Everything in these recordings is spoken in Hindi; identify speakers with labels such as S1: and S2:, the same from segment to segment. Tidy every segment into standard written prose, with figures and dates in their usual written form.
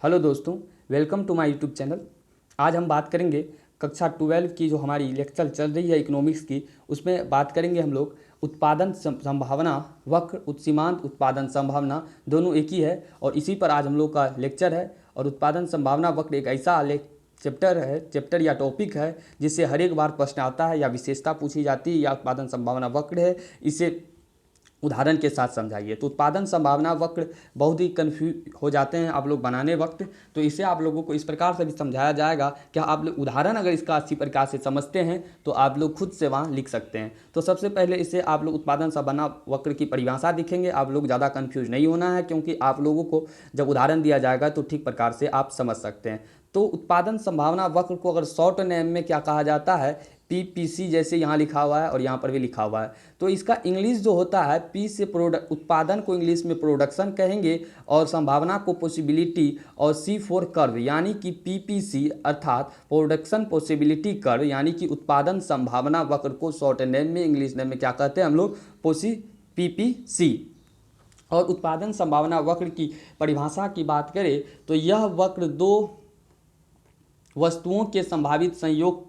S1: हेलो दोस्तों, welcome to my YouTube channel. आज हम बात करेंगे कक्षा 12 की जो हमारी लेक्चर चल रही है इकोनॉमिक्स की, उसमें बात करेंगे हम लोग उत्पादन संभावना वक्र, सीमांत उत्पादन संभावना दोनों एक ही है और इसी पर आज हम लोग का लेक्चर है। और उत्पादन संभावना वक्र एक ऐसा चैप्टर या टॉपिक है जिससे हर एक बार प्रश्न आता है या विशेषता पूछी जाती है या उत्पादन संभावना वक्र है, इसे उदाहरण के साथ समझाइए। तो उत्पादन संभावना वक्र बहुत ही कन्फ्यूज हो जाते हैं आप लोग बनाने वक्त, तो इसे आप लोगों को इस प्रकार से भी समझाया जाएगा कि आप लोग उदाहरण अगर इसका अच्छी प्रकार से समझते हैं तो आप लोग खुद से वहाँ लिख सकते हैं। तो सबसे पहले इसे आप लोग उत्पादन संभावना वक्र की परिभाषा दिखेंगे। आप लोग ज़्यादा कन्फ्यूज नहीं होना है, क्योंकि आप लोगों को जब उदाहरण दिया जाएगा तो ठीक प्रकार से आप समझ सकते हैं। तो उत्पादन संभावना वक्र को अगर शॉर्ट नेम में क्या कहा जाता है, पीपीसी, जैसे यहाँ लिखा हुआ है और यहाँ पर भी लिखा हुआ है। तो इसका इंग्लिश जो होता है, पी से उत्पादन को इंग्लिश में प्रोडक्शन कहेंगे और संभावना को पॉसिबिलिटी और सी फॉर कर्व, यानी कि पीपीसी अर्थात प्रोडक्शन पॉसिबिलिटी कर्व, यानी कि उत्पादन संभावना वक्र को शॉर्ट नेम में इंग्लिश नेम में क्या कहते हैं हम लोग, पीपीसी। और उत्पादन संभावना वक्र की परिभाषा की बात करें तो यह वक्र दो वस्तुओं के संभावित संयोग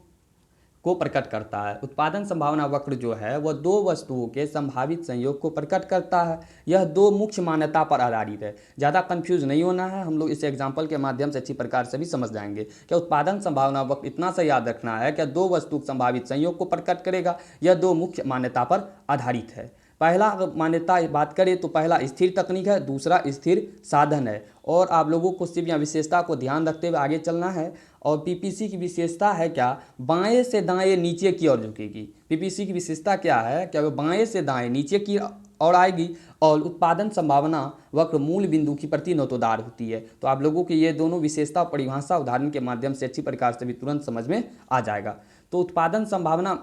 S1: को प्रकट करता है। उत्पादन संभावना वक्र जो है वह दो वस्तुओं के संभावित संयोग को प्रकट करता है। यह दो मुख्य मान्यता पर आधारित है। ज़्यादा कंफ्यूज नहीं होना है, हम लोग इस एग्जाम्पल के माध्यम से अच्छी प्रकार से भी समझ जाएंगे। क्या उत्पादन संभावना वक्र इतना सा याद रखना है, क्या दो वस्तु संभावित संयोग को प्रकट करेगा, यह दो मुख्य मान्यता पर आधारित है। पहला अगर मान्यता बात करें तो पहला स्थिर तकनीक है, दूसरा स्थिर साधन है। और आप लोगों को सिर्फ यहाँ विशेषता को ध्यान रखते हुए आगे चलना है। और पीपीसी की विशेषता है क्या, बाएं से दाएं नीचे की ओर झुकेगी। पीपीसी की विशेषता क्या है, क्या वो बाएं से दाएं नीचे की ओर आएगी और उत्पादन संभावना वक्र मूल बिंदु की प्रति नोतोदार होती है। तो आप लोगों की ये दोनों विशेषता परिभाषा उदाहरण के माध्यम से अच्छी प्रकार से भी तुरंत समझ में आ जाएगा। तो उत्पादन संभावना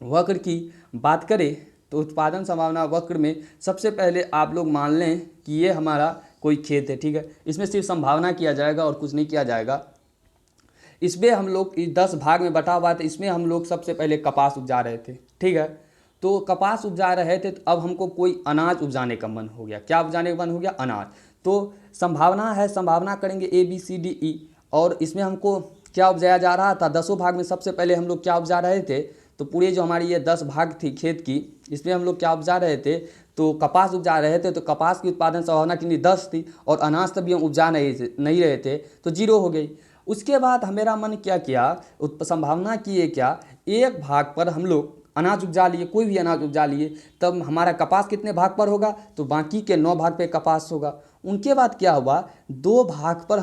S1: वक्र की बात करें तो उत्पादन संभावना वक्र में सबसे पहले आप लोग मान लें कि ये हमारा कोई खेत है, ठीक है। इसमें सिर्फ संभावना किया जाएगा और कुछ नहीं किया जाएगा। इसमें हम लोग 10 भाग में बटा हुआ था। इसमें हम लोग सबसे पहले कपास उपजा रहे थे, ठीक है। तो कपास उपजा रहे थे तो अब हमको कोई अनाज उपजाने का मन हो गया। क्या उपजाने का मन हो गया, अनाज। तो संभावना है, संभावना करेंगे ABCDE। और इसमें हमको क्या उपजाया जा रहा था, 10 भाग में सबसे पहले हम लोग क्या उपजा रहे थे, तो पूरे जो हमारी ये 10 भाग थी खेत की, इसमें हम लोग क्या उपजा रहे थे, तो कपास उपजा रहे थे। तो कपास की उत्पादन संभावना कितनी, 10 थी और अनाज तभी हम उपजा नहीं रहे थे, तो 0 हो गई। उसके बाद मेरा मन क्या किया, संभावना किए क्या, एक भाग पर हम लोग अनाज उपजा लिए, कोई भी अनाज उपजा लिए, तब हमारा कपास कितने भाग पर होगा, तो बाकी के 9 भाग पे कपास होगा। उनके बाद क्या हुआ, 2 भाग पर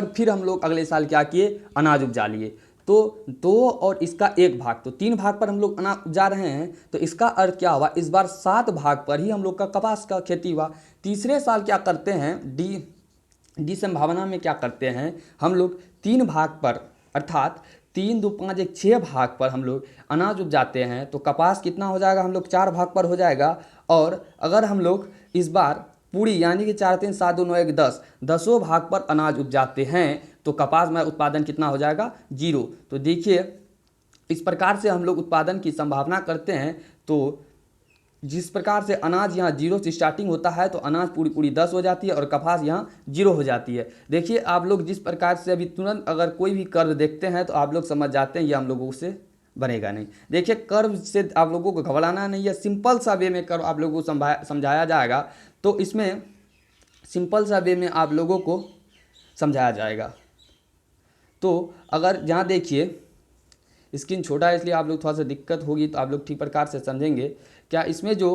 S1: फिर हम लोग अगले साल क्या किए, अनाज उपजा लिए। तो 2 और इसका 1 भाग, तो 3 भाग पर हम लोग अनाज उपजा रहे हैं। तो इसका अर्थ क्या हुआ, इस बार 7 भाग पर ही हम लोग का कपास का खेती हुआ। तीसरे साल क्या करते हैं, डी संभावना में क्या करते हैं हम लोग, 3 भाग पर अर्थात 3 2 5 1 6 भाग पर हम लोग अनाज उपजाते हैं। तो कपास कितना हो जाएगा, हम लोग 4 भाग पर हो जाएगा। और अगर हम लोग इस बार पूरी यानी कि 4 3 7 2 9 1 10 10 भाग पर अनाज उपजाते हैं तो कपास में उत्पादन कितना हो जाएगा, 0। तो देखिए इस प्रकार से हम लोग उत्पादन की संभावना करते हैं। तो जिस प्रकार से अनाज यहाँ 0 से स्टार्टिंग होता है तो अनाज पूरी 10 हो जाती है और कपास यहाँ 0 हो जाती है। देखिए आप लोग जिस प्रकार से अभी तुरंत अगर कोई भी कर्व देखते हैं तो आप लोग समझ जाते हैं ये हम लोगों से बनेगा नहीं। देखिए कर्व से आप लोगों को घबराना नहीं है, सिंपल सा वे में कर्व आप लोगों को समझाया जाएगा। तो इसमें सिंपल सा वे में आप लोगों को समझाया जाएगा। तो अगर यहाँ देखिए स्क्रीन छोटा है इसलिए आप लोग थोड़ा सा दिक्कत होगी, तो आप लोग ठीक प्रकार से समझेंगे। क्या इसमें जो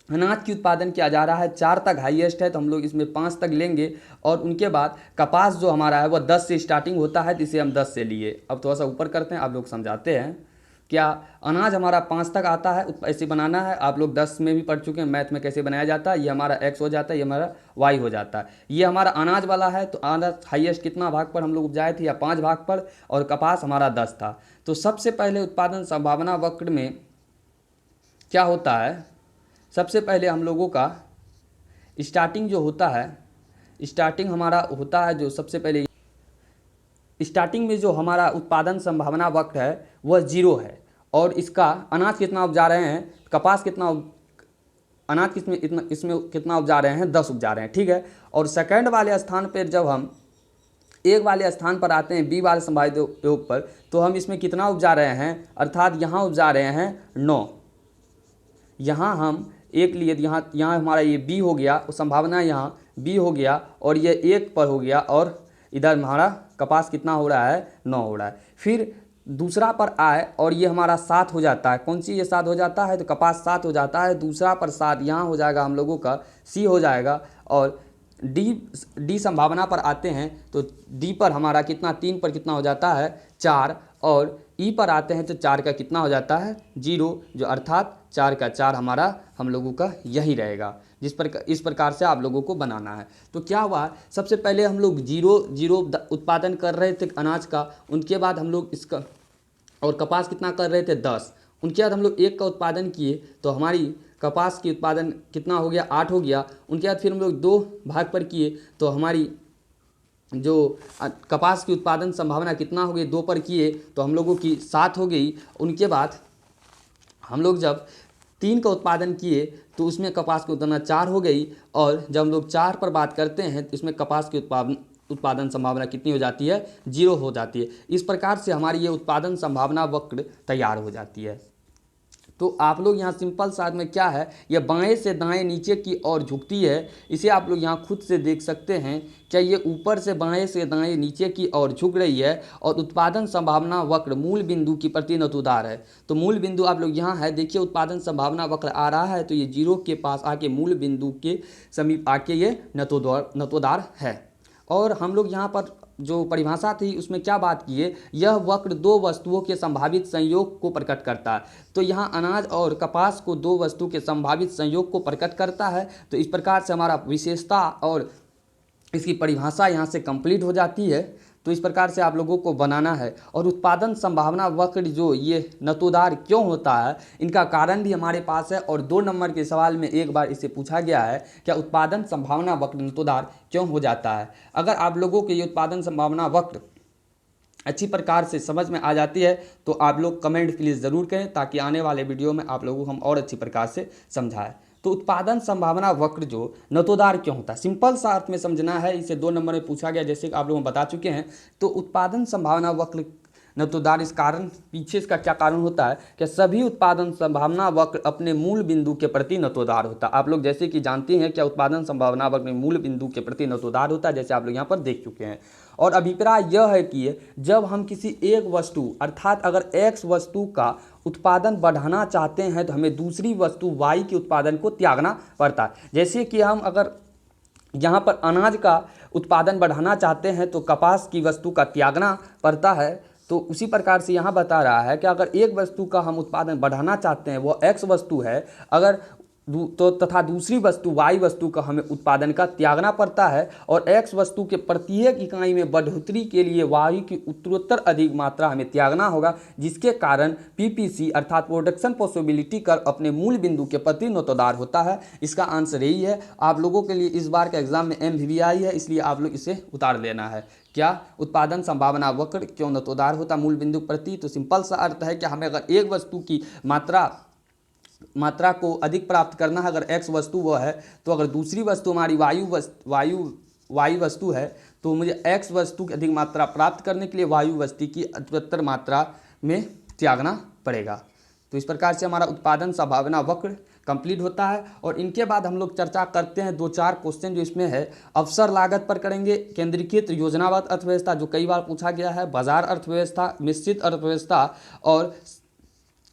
S1: अनाज की उत्पादन किया जा रहा है 4 तक हाईएस्ट है, तो हम लोग इसमें 5 तक लेंगे। और उनके बाद कपास जो हमारा है वह 10 से स्टार्टिंग होता है, तो इसे हम 10 से लिए। अब थोड़ा सा ऊपर करते हैं, आप लोग समझाते हैं। क्या अनाज हमारा 5 तक आता है, ऐसे बनाना है। आप लोग 10 में भी पढ़ चुके हैं मैथ में कैसे बनाया जाता है। ये हमारा x हो जाता है, ये हमारा y हो जाता है। ये हमारा अनाज वाला है, तो अनाज हाईएस्ट कितना भाग पर हम लोग उपजाए थे, या 5 भाग पर, और कपास हमारा 10 था। तो सबसे पहले उत्पादन संभावना वक्र में क्या होता है, सबसे पहले हम लोगों का स्टार्टिंग जो होता है, स्टार्टिंग हमारा होता है जो सबसे पहले स्टार्टिंग में जो हमारा उत्पादन संभावना वक्र है वह 0 है। और इसका अनाज कितना उपजा रहे हैं, कपास कितना अनाज किसमें इतना इसमें कितना उपजा रहे हैं, 10 उपजा रहे हैं, ठीक है। और सेकंड वाले स्थान पर जब हम एक वाले स्थान पर आते हैं बी वाले संभावित योग पर, तो हम इसमें कितना उपजा रहे हैं, अर्थात यहाँ उपजा रहे हैं 9। यहाँ हम एक लिए, यहाँ हमारा ये बी हो गया, संभावना यहाँ बी हो गया और ये 1 पर हो गया, और इधर हमारा कपास कितना हो रहा है, 9 हो रहा है। फिर दूसरा पर आए और ये हमारा 7 हो जाता है। कौन सी ये 7 हो जाता है, तो कपास 7 हो जाता है। दूसरा पर 7 यहाँ हो जाएगा हम लोगों का सी हो जाएगा। और डी संभावना पर आते हैं तो डी पर हमारा कितना, 3 पर कितना हो जाता है, 4। और ई पर आते हैं तो 4 का कितना हो जाता है, 0, जो अर्थात 4 का 4 हमारा हम लोगों का यही रहेगा। इस प्रकार से आप लोगों को बनाना है। तो क्या हुआ, सबसे पहले हम लोग 0 उत्पादन कर रहे थे अनाज का, उनके बाद हम लोग इसका और कपास कितना कर रहे थे, 10। उनके बाद हम लोग 1 का उत्पादन किए तो हमारी कपास की उत्पादन कितना हो गया, 8 हो गया। उनके बाद फिर हम लोग 2 भाग पर किए तो हमारी जो कपास की उत्पादन संभावना कितना हो गई, 2 पर किए तो हम लोगों की 7 हो गई। उनके बाद हम लोग जब 3 का उत्पादन किए तो उसमें कपास की उत्पादन 4 हो गई। और जब हम लोग 4 पर बात करते हैं तो इसमें कपास की उत्पादन संभावना कितनी हो जाती है, 0 हो जाती है। इस प्रकार से हमारी ये उत्पादन संभावना वक्र तैयार हो जाती है। तो आप लोग यहाँ सिंपल साथ में क्या है, यह बाएं से दाएं नीचे की ओर झुकती है। इसे आप लोग यहाँ खुद से देख सकते हैं, क्या ये ऊपर से बाएं से दाएं नीचे की ओर झुक रही है। और उत्पादन संभावना वक्र मूल बिंदु की प्रति नतुदार है। तो मूल बिंदु आप लोग यहाँ है, देखिए उत्पादन संभावना वक्र आ रहा है तो ये 0 के पास आके मूल बिंदु के समीप आके ये नतुदार है। और हम लोग यहाँ पर जो परिभाषा थी उसमें क्या बात की है, यह वक्र 2 वस्तुओं के संभावित संयोग को प्रकट करता है। तो यहाँ अनाज और कपास को 2 वस्तु के संभावित संयोग को प्रकट करता है। तो इस प्रकार से हमारा विशेषता और इसकी परिभाषा यहाँ से कंप्लीट हो जाती है। तो इस प्रकार से आप लोगों को बनाना है। और उत्पादन संभावना वक्र जो ये नतोदार क्यों होता है, इनका कारण भी हमारे पास है। और 2 नंबर के सवाल में एक बार इसे पूछा गया है, क्या उत्पादन संभावना वक्र नतोदार क्यों हो जाता है। अगर आप लोगों के ये उत्पादन संभावना वक्र अच्छी प्रकार से समझ में आ जाती है तो आप लोग कमेंट प्लीज़ ज़रूर करें, ताकि आने वाले वीडियो में आप लोगों को हम और अच्छी प्रकार से समझाएं। तो उत्पादन संभावना वक्र जो नतोदार क्यों होता है, सिंपल सा अर्थ में समझना है। इसे 2 नंबर में पूछा गया, जैसे कि आप लोग बता चुके हैं। तो उत्पादन संभावना वक्र नतोदार, इस कारण पीछे इसका क्या कारण होता है कि सभी उत्पादन संभावना वक्र अपने मूल बिंदु के प्रति नतोदार होता है। आप लोग जैसे कि जानते हैं क्या उत्पादन संभावना वक्र मूल बिंदु के प्रति नतोदार होता है, जैसे आप लोग यहाँ पर देख चुके हैं। और अभिप्राय यह है कि जब हम किसी एक वस्तु अर्थात अगर x वस्तु का उत्पादन बढ़ाना चाहते हैं तो हमें दूसरी वस्तु y के उत्पादन को त्यागना पड़ता है। जैसे कि हम अगर यहाँ पर अनाज का उत्पादन बढ़ाना चाहते हैं तो कपास की वस्तु का त्यागना पड़ता है। तो उसी प्रकार से यहाँ बता रहा है कि अगर एक वस्तु का हम उत्पादन बढ़ाना चाहते हैं, वो x वस्तु है, अगर तो तथा दूसरी वस्तु y वस्तु का हमें उत्पादन का त्यागना पड़ता है। और x वस्तु के प्रत्येक इकाई में बढ़ोतरी के लिए y की उत्तरोत्तर अधिक मात्रा हमें त्यागना होगा, जिसके कारण PPC अर्थात प्रोडक्शन पॉसिबिलिटी कर्व अपने मूल बिंदु के प्रति नतोदार होता है। इसका आंसर यही है। आप लोगों के लिए इस बार का एग्जाम में MVVI है, इसलिए आप लोग इसे उतार लेना है। क्या उत्पादन संभावना वक्र क्यों नतोदार होता मूल बिंदु प्रति, तो सिंपल सा अर्थ है कि हमें अगर एक वस्तु की मात्रा को अधिक प्राप्त करना है, अगर x वस्तु वो है, तो अगर दूसरी वस्तु हमारी वायु वस्तु है तो मुझे x वस्तु की अधिक मात्रा प्राप्त करने के लिए वायु वस्तु की उत्तरोत्तर मात्रा में त्यागना पड़ेगा। तो इस प्रकार से हमारा उत्पादन संभावना वक्र कंप्लीट होता है। और इनके बाद हम लोग चर्चा करते हैं 2-4 क्वेश्चन जो इसमें है। अवसर लागत पर करेंगे, केंद्रीकृत योजनाबद्ध अर्थव्यवस्था जो कई बार पूछा गया है, बाजार अर्थव्यवस्था, मिश्रित अर्थव्यवस्था और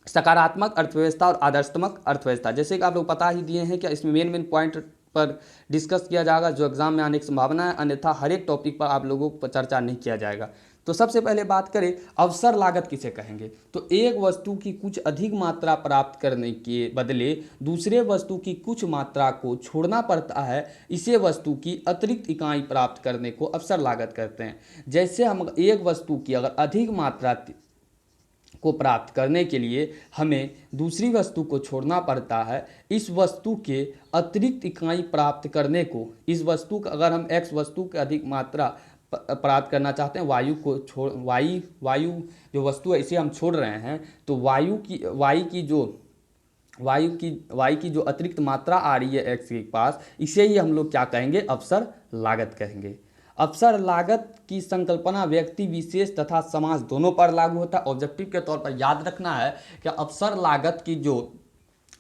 S1: सकारात्मक अर्थव्यवस्था और आदर्शात्मक अर्थव्यवस्था। जैसे कि आप लोग पता ही दिए हैं कि इसमें मेन पॉइंट पर डिस्कस किया जाएगा जो एग्जाम में आने की संभावना है, अन्यथा हर एक टॉपिक पर आप लोगों पर चर्चा नहीं किया जाएगा। तो सबसे पहले बात करें अवसर लागत किसे कहेंगे, तो एक वस्तु की कुछ अधिक मात्रा प्राप्त करने के बदले दूसरे वस्तु की कुछ मात्रा को छोड़ना पड़ता है, इसे वस्तु की अतिरिक्त इकाई प्राप्त करने को अवसर लागत कहते हैं। जैसे हम एक वस्तु की अगर अधिक मात्रा को प्राप्त करने के लिए हमें दूसरी वस्तु को छोड़ना पड़ता है, इस वस्तु के अतिरिक्त इकाई प्राप्त करने को, इस वस्तु का अगर हम x वस्तु की अधिक मात्रा प्राप्त करना चाहते हैं, वायु जो वस्तु है इसे हम छोड़ रहे हैं, तो वायु की जो वाई की जो अतिरिक्त मात्रा आ रही है एक्स के पास, इसे ही हम लोग क्या कहेंगे, अवसर लागत कहेंगे। अवसर लागत की संकल्पना व्यक्ति विशेष तथा समाज दोनों पर लागू होता है। ऑब्जेक्टिव के तौर पर याद रखना है कि अवसर लागत की जो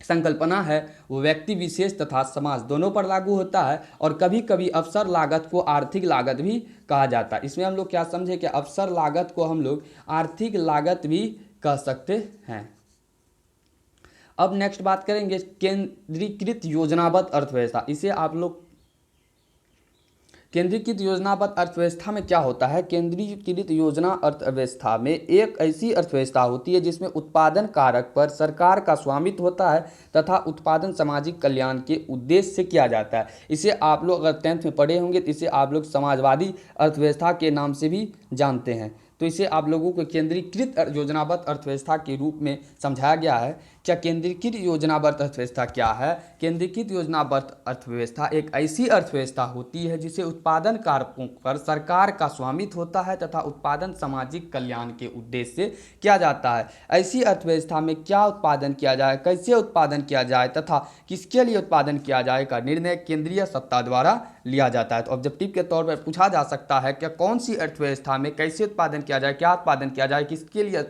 S1: संकल्पना है वो व्यक्ति विशेष तथा समाज दोनों पर लागू होता है, और कभी कभी अवसर लागत को आर्थिक लागत भी कहा जाता है। इसमें हम लोग क्या समझे कि अवसर लागत को हम लोग आर्थिक लागत भी कह सकते हैं। अब नेक्स्ट बात करेंगे केंद्रीकृत योजनाबद्ध अर्थव्यवस्था। इसे आप लोग केंद्रीकृत योजनाबद्ध अर्थव्यवस्था में क्या होता है, केंद्रीकृत योजना अर्थव्यवस्था में एक ऐसी अर्थव्यवस्था होती है जिसमें उत्पादन कारक पर सरकार का स्वामित्व होता है तथा उत्पादन सामाजिक कल्याण के उद्देश्य से किया जाता है। इसे आप लोग अगर 10th में पढ़े होंगे तो इसे आप लोग समाजवादी अर्थव्यवस्था के नाम से भी जानते हैं। तो इसे आप लोगों को केंद्रीकृत योजनाबद्ध अर्थव्यवस्था के रूप में समझाया गया है। क्या केंद्रीकृत योजनाबद्ध अर्थव्यवस्था क्या है? केंद्रीकृत योजनाबद्ध अर्थव्यवस्था एक ऐसी अर्थव्यवस्था होती है जिसे उत्पादन कारकों पर सरकार का स्वामित्व होता है तथा उत्पादन सामाजिक कल्याण के उद्देश्य से किया जाता है। ऐसी अर्थव्यवस्था में क्या उत्पादन किया जाए, कैसे उत्पादन किया जाए तथा किसके लिए उत्पादन किया जाए का निर्णय केंद्रीय सत्ता द्वारा लिया जाता है। तो ऑब्जेक्टिव के तौर पर पूछा जा सकता है कि कौन सी अर्थव्यवस्था में कैसे उत्पादन किया जाए, क्या उत्पादन किया जाए, किसके लिए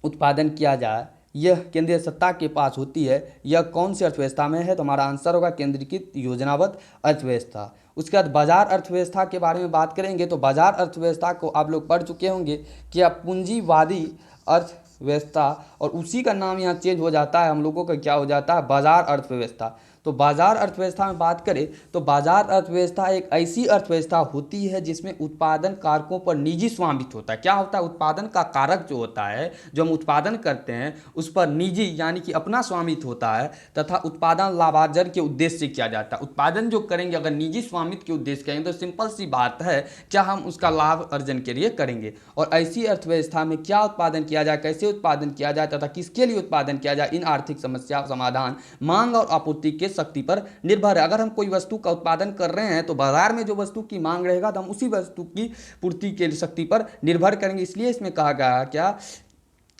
S1: उत्पादन किया जाए, यह केंद्रीय सत्ता के पास होती है। यह कौन सी अर्थव्यवस्था में है? तो हमारा आंसर होगा केंद्रीकृत योजनाबद्ध अर्थव्यवस्था। उसके बाद बाजार अर्थव्यवस्था के बारे में बात करेंगे। तो बाजार अर्थव्यवस्था को आप लोग पढ़ चुके होंगे कि अब पूंजीवादी अर्थव्यवस्था, और उसी का नाम यहाँ चेंज हो जाता है, हम लोगों का क्या हो जाता है, बाजार अर्थव्यवस्था। तो बाजार अर्थव्यवस्था में बात करें तो बाजार अर्थव्यवस्था एक ऐसी अर्थव्यवस्था होती है जिसमें उत्पादन कारकों पर निजी स्वामित्व होता है। क्या होता है? उत्पादन का कारक जो होता है, जो हम उत्पादन करते हैं उस पर निजी यानी कि अपना स्वामित्व होता है तथा उत्पादन लाभार्जन के उद्देश्य से किया जाता है। उत्पादन जो करेंगे अगर निजी स्वामित्व के उद्देश्य करेंगे तो सिंपल सी बात है, क्या हम उसका लाभ अर्जन के लिए करेंगे। और ऐसी अर्थव्यवस्था में क्या उत्पादन किया जाए, कैसे उत्पादन किया जाए तथा किसके लिए उत्पादन किया जाए, इन आर्थिक समस्या का समाधान मांग और आपूर्ति के शक्ति पर निर्भर है। अगर हम कोई वस्तु का उत्पादन कर रहे हैं तो बाजार में जो वस्तु की मांग रहेगा तो हम उसी वस्तु की पूर्ति के शक्ति पर निर्भर करेंगे। इसलिए इसमें कहा गया है क्या,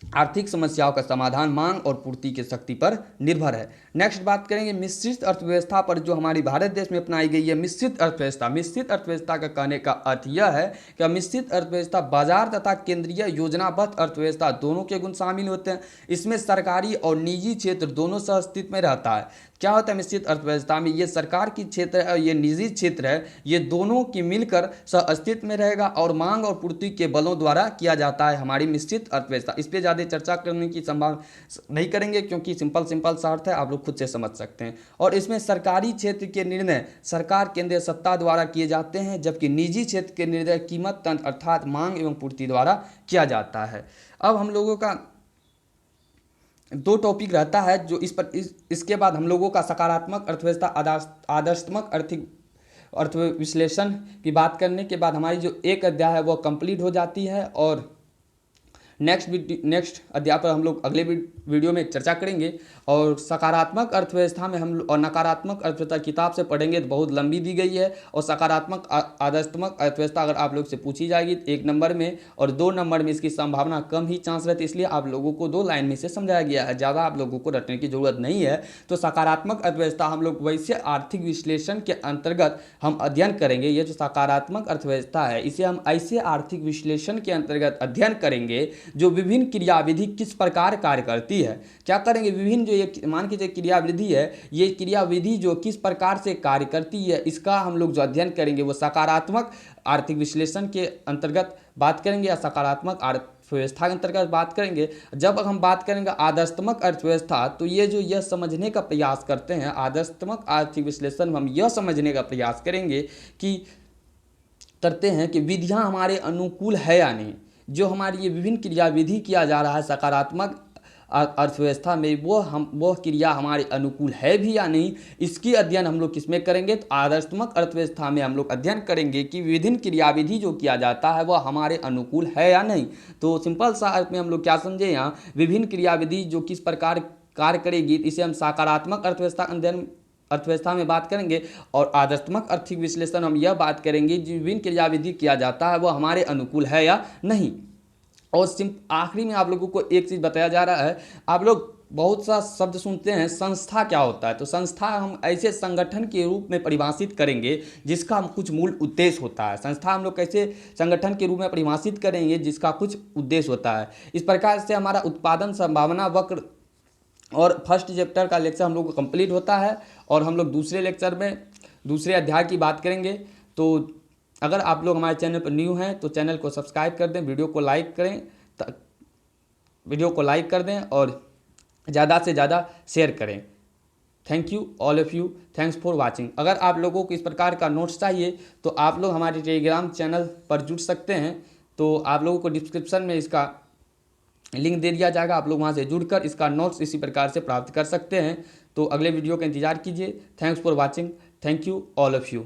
S1: आर्थिक समस्याओं का समाधान मांग और पूर्ति की शक्ति पर निर्भर है। नेक्स्ट बात करेंगे मिश्रित अर्थव्यवस्था पर, जो हमारी भारत देश में अपनाई गई है मिश्रित अर्थव्यवस्था। मिश्रित अर्थव्यवस्था का कहने का अर्थ यह है कि मिश्रित अर्थव्यवस्था बाजार तथा केंद्रीय योजनाबद्ध अर्थव्यवस्था दोनों के गुण शामिल होते हैं। इसमें सरकारी और निजी क्षेत्र दोनों सह अस्तित्व में रहता है। क्या होता है मिश्रित अर्थव्यवस्था में, ये सरकार की क्षेत्र है और ये निजी क्षेत्र है, ये दोनों की मिलकर सह अस्तित्व में रहेगा और मांग और पूर्ति के बलों द्वारा किया जाता है हमारी मिश्रित अर्थव्यवस्था। इस पर ज़्यादा चर्चा करने की संभावना नहीं करेंगे क्योंकि सिंपल सा अर्थ है, आप लोग खुद से समझ सकते हैं। और इसमें सरकारी क्षेत्र के निर्णय सरकार केंद्रीय सत्ता द्वारा किए जाते हैं, जबकि निजी क्षेत्र के निर्णय कीमत तंत्र अर्थात मांग एवं पूर्ति द्वारा किया जाता है। अब हम लोगों का 2 टॉपिक रहता है जो इसके बाद हम लोगों का सकारात्मक अर्थव्यवस्था, आदर्शात्मक अर्थ विश्लेषण की बात करने के बाद हमारी जो एक अध्याय है वो कंप्लीट हो जाती है। और नेक्स्ट अध्याय पर हम लोग अगले वीडियो में चर्चा करेंगे। और सकारात्मक अर्थव्यवस्था में हम और नकारात्मक अर्थव्यवस्था किताब से पढ़ेंगे तो बहुत लंबी दी गई है। और सकारात्मक आदर्शात्मक अर्थव्यवस्था अगर आप लोग से पूछी जाएगी 1 नंबर में और 2 नंबर में इसकी संभावना कम ही चांस रहती है, इसलिए आप लोगों को 2 लाइन में से समझाया गया है, ज़्यादा आप लोगों को रटने की जरूरत नहीं है। तो सकारात्मक अर्थव्यवस्था हम लोग वैसे आर्थिक विश्लेषण के अंतर्गत हम अध्ययन करेंगे। ये जो सकारात्मक अर्थव्यवस्था है इसे हम ऐसे आर्थिक विश्लेषण के अंतर्गत अध्ययन करेंगे जो विभिन्न क्रियाविधि किस प्रकार कार्य करती है। क्या करेंगे, विभिन्न जो ये मान के क्रियाविधि है, ये क्रियाविधि जो किस प्रकार से कार्य करती है इसका हम लोग जो अध्ययन करेंगे वो सकारात्मक आर्थिक विश्लेषण के अंतर्गत बात करेंगे या सकारात्मक अर्थव्यवस्था के अंतर्गत बात करेंगे। जब हम बात करेंगे आदर्शात्मक अर्थव्यवस्था तो ये जो यह समझने का प्रयास करते हैं, आदर्शात्मक आर्थिक विश्लेषण में हम यह समझने का प्रयास करेंगे कि विधियां हमारे अनुकूल है या नहीं। जो हमारी ये विभिन्न क्रियाविधि किया जा रहा है सकारात्मक अर्थव्यवस्था में वो क्रिया हमारे अनुकूल है भी या नहीं, इसकी अध्ययन हम लोग किसमें करेंगे, तो आदर्शात्मक अर्थव्यवस्था में हम लोग अध्ययन करेंगे कि विभिन्न क्रियाविधि जो किया जाता है वह हमारे अनुकूल है या नहीं। तो सिंपल सा अर्थ में हम लोग क्या समझे, यहाँ विभिन्न क्रियाविधि जो किस प्रकार कार्य करेगी इसे हम सकारात्मक अर्थव्यवस्था में बात करेंगे। और आदर्शात्मक आर्थिक विश्लेषण हम यह बात करेंगे जो विभिन्न क्रियाविधि किया जाता है वह हमारे अनुकूल है या नहीं। और आखिरी में आप लोगों को एक चीज़ बताया जा रहा है, आप लोग बहुत सा शब्द सुनते हैं, संस्था क्या होता है। तो संस्था हम ऐसे संगठन के रूप में परिभाषित करेंगे जिसका कुछ मूल उद्देश्य होता है। संस्था हम लोग कैसे संगठन के रूप में परिभाषित करेंगे जिसका कुछ उद्देश्य होता है। इस प्रकार से हमारा उत्पादन संभावना वक्र और फर्स्ट चैप्टर का लेक्चर हम लोग को कंप्लीट होता है और हम लोग दूसरे लेक्चर में दूसरे अध्याय की बात करेंगे। तो अगर आप लोग हमारे चैनल पर न्यू हैं तो चैनल को सब्सक्राइब कर दें, वीडियो को लाइक कर दें और ज़्यादा से ज़्यादा शेयर करें। Thank you all of you, thanks for watching. अगर आप लोगों को इस प्रकार का नोट्स चाहिए तो आप लोग हमारे टेलीग्राम चैनल पर जुड़ सकते हैं। तो आप लोगों को डिस्क्रिप्शन में इसका लिंक दे दिया जाएगा, आप लोग वहाँ से जुड़कर इसका नोट्स इसी प्रकार से प्राप्त कर सकते हैं। तो अगले वीडियो का इंतजार कीजिए। Thanks for watching, thank you all of you.